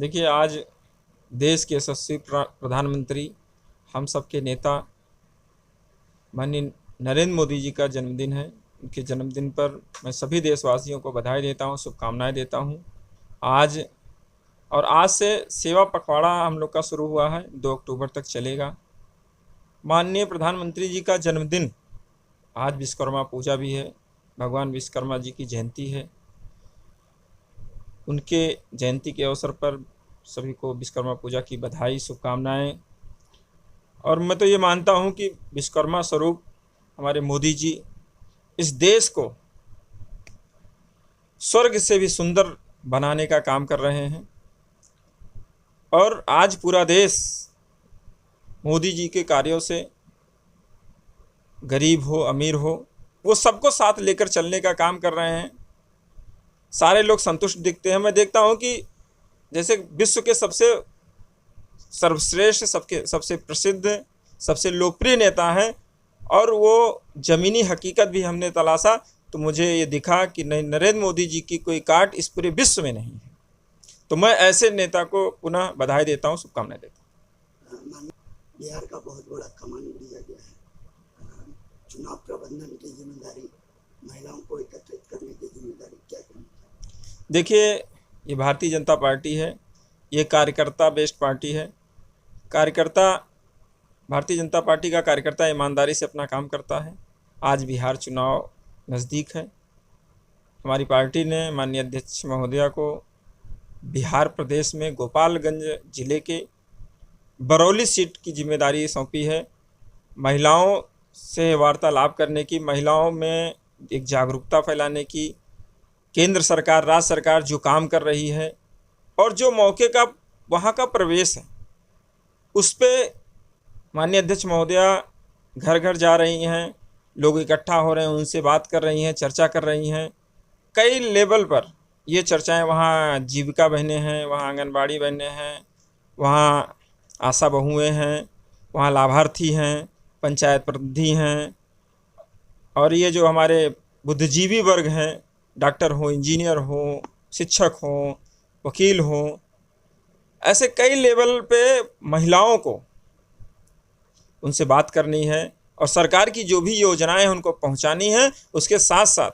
देखिए, आज देश के यशस्वी प्रधानमंत्री, हम सबके नेता माननीय नरेंद्र मोदी जी का जन्मदिन है। उनके जन्मदिन पर मैं सभी देशवासियों को बधाई देता हूं, शुभकामनाएं देता हूं। आज से सेवा पखवाड़ा हम लोग का शुरू हुआ है, 2 अक्टूबर तक चलेगा। माननीय प्रधानमंत्री जी का जन्मदिन, आज विश्वकर्मा पूजा भी है, भगवान विश्वकर्मा जी की जयंती है। उनके जयंती के अवसर पर सभी को विश्वकर्मा पूजा की बधाई, शुभकामनाएं। और मैं तो ये मानता हूं कि विश्वकर्मा स्वरूप हमारे मोदी जी इस देश को स्वर्ग से भी सुंदर बनाने का काम कर रहे हैं। और आज पूरा देश मोदी जी के कार्यों से, गरीब हो अमीर हो, वो सबको साथ लेकर चलने का काम कर रहे हैं। सारे लोग संतुष्ट दिखते हैं। मैं देखता हूं कि जैसे विश्व के सबसे सर्वश्रेष्ठ, सबसे प्रसिद्ध, सबसे लोकप्रिय नेता हैं, और वो ज़मीनी हकीकत भी हमने तलाशा तो मुझे ये दिखा कि नहीं, नरेंद्र मोदी जी की कोई काट इस पूरे विश्व में नहीं है। तो मैं ऐसे नेता को पुनः बधाई देता हूँ, शुभकामनाएं देता हूँ। बिहार का बहुत बड़ा कमान लिया गया है। चुनाव प्रबंधन की जिम्मेदारी, महिलाओं को एकत्रित करने की जिम्मेदारी क्या करनी चाहिए? देखिए, ये भारतीय जनता पार्टी है, ये कार्यकर्ता बेस्ड पार्टी है। भारतीय जनता पार्टी का कार्यकर्ता ईमानदारी से अपना काम करता है। आज बिहार चुनाव नज़दीक है। हमारी पार्टी ने माननीय अध्यक्ष महोदया को बिहार प्रदेश में गोपालगंज जिले के बरौली सीट की जिम्मेदारी सौंपी है। महिलाओं से वार्तालाप करने की, महिलाओं में एक जागरूकता फैलाने की केंद्र सरकार, राज्य सरकार जो काम कर रही है, और जो मौके का वहाँ का प्रवेश है, उस पे माननीय अध्यक्ष महोदया घर घर जा रही हैं, लोग इकट्ठा हो रहे हैं, उनसे बात कर रही हैं, चर्चा कर रही हैं। कई लेवल पर ये चर्चाएं, वहाँ जीविका बहनें हैं, वहाँ आंगनबाड़ी बहनें हैं, वहाँ आशा बहुएँ हैं, वहाँ लाभार्थी हैं, पंचायत प्रतिनिधि हैं, और ये जो हमारे बुद्धिजीवी वर्ग हैं, डॉक्टर हो, इंजीनियर हो, शिक्षक हो, वकील हो, ऐसे कई लेवल पे महिलाओं को उनसे बात करनी है, और सरकार की जो भी योजनाएं हैं उनको पहुंचानी है। उसके साथ साथ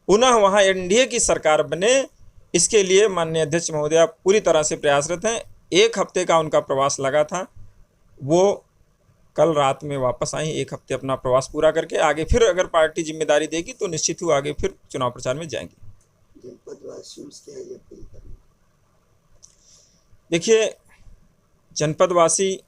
पुनः वहां एनडीए की सरकार बने, इसके लिए माननीय अध्यक्ष महोदया पूरी तरह से प्रयासरत हैं। 1 हफ्ते का उनका प्रवास लगा था, वो कल रात में वापस आई। 1 हफ्ते अपना प्रवास पूरा करके आगे फिर अगर पार्टी जिम्मेदारी देगी तो निश्चित ही आगे फिर चुनाव प्रचार में जाएंगे। देखिए, जनपदवासी,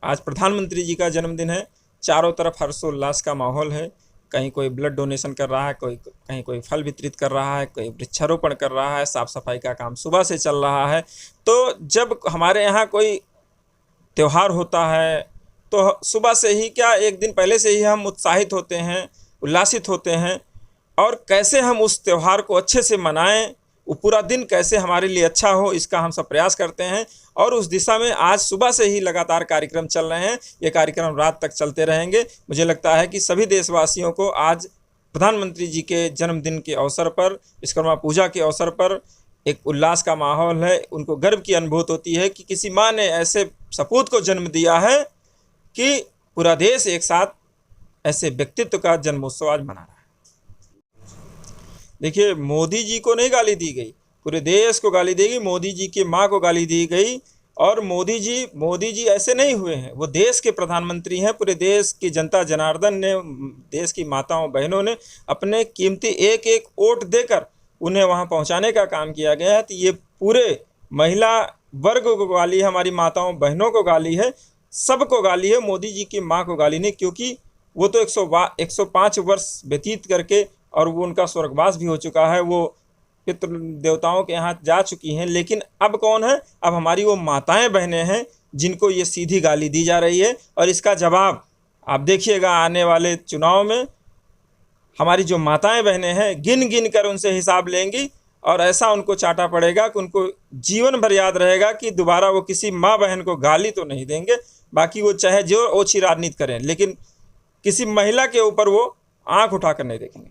आज प्रधानमंत्री जी का जन्मदिन है, चारों तरफ हर्षोल्लास का माहौल है। कहीं कोई ब्लड डोनेशन कर रहा है, कहीं कोई फल वितरित कर रहा है, कोई वृक्षारोपण कर रहा है, साफ़ सफाई का काम सुबह से चल रहा है। तो जब हमारे यहाँ कोई त्यौहार होता है तो सुबह से ही, क्या 1 दिन पहले से ही हम उत्साहित होते हैं, उल्लासित होते हैं, और कैसे हम उस त्यौहार को अच्छे से मनाएं, वो पूरा दिन कैसे हमारे लिए अच्छा हो, इसका हम सब प्रयास करते हैं। और उस दिशा में आज सुबह से ही लगातार कार्यक्रम चल रहे हैं। ये कार्यक्रम रात तक चलते रहेंगे। मुझे लगता है कि सभी देशवासियों को आज प्रधानमंत्री जी के जन्मदिन के अवसर पर, विश्वकर्मा पूजा के अवसर पर एक उल्लास का माहौल है। उनको गर्व की अनुभूति होती है कि किसी माँ ने ऐसे सपूत को जन्म दिया है कि पूरा देश एक साथ ऐसे व्यक्तित्व का जन्मोत्सव आज मना रहा है। देखिए, मोदी जी को नहीं गाली दी गई, पूरे देश को गाली दी गई। मोदी जी की माँ को गाली दी गई, और मोदी जी ऐसे नहीं हुए हैं, वो देश के प्रधानमंत्री हैं। पूरे देश की जनता जनार्दन ने, देश की माताओं बहनों ने अपने कीमती एक एक वोट देकर उन्हें वहाँ पहुँचाने का काम किया गया है। तो ये पूरे महिला वर्ग को गाली है, हमारी माताओं बहनों को गाली है, सबको गाली है, मोदी जी की माँ को गाली नहीं। क्योंकि वो तो 105 वर्ष व्यतीत करके, और वो उनका स्वर्गवास भी हो चुका है, वो पितृ देवताओं के यहाँ जा चुकी हैं। लेकिन अब कौन है? अब हमारी वो माताएं बहनें हैं जिनको ये सीधी गाली दी जा रही है। और इसका जवाब आप देखिएगा आने वाले चुनाव में, हमारी जो माताएं बहनें हैं गिन गिन कर उनसे हिसाब लेंगी, और ऐसा उनको चाटा पड़ेगा कि उनको जीवन भर याद रहेगा कि दोबारा वो किसी माँ बहन को गाली तो नहीं देंगे। बाकी वो चाहे जो ओछी राजनीति करें, लेकिन किसी महिला के ऊपर वो आंख उठाकर नहीं देखेंगे।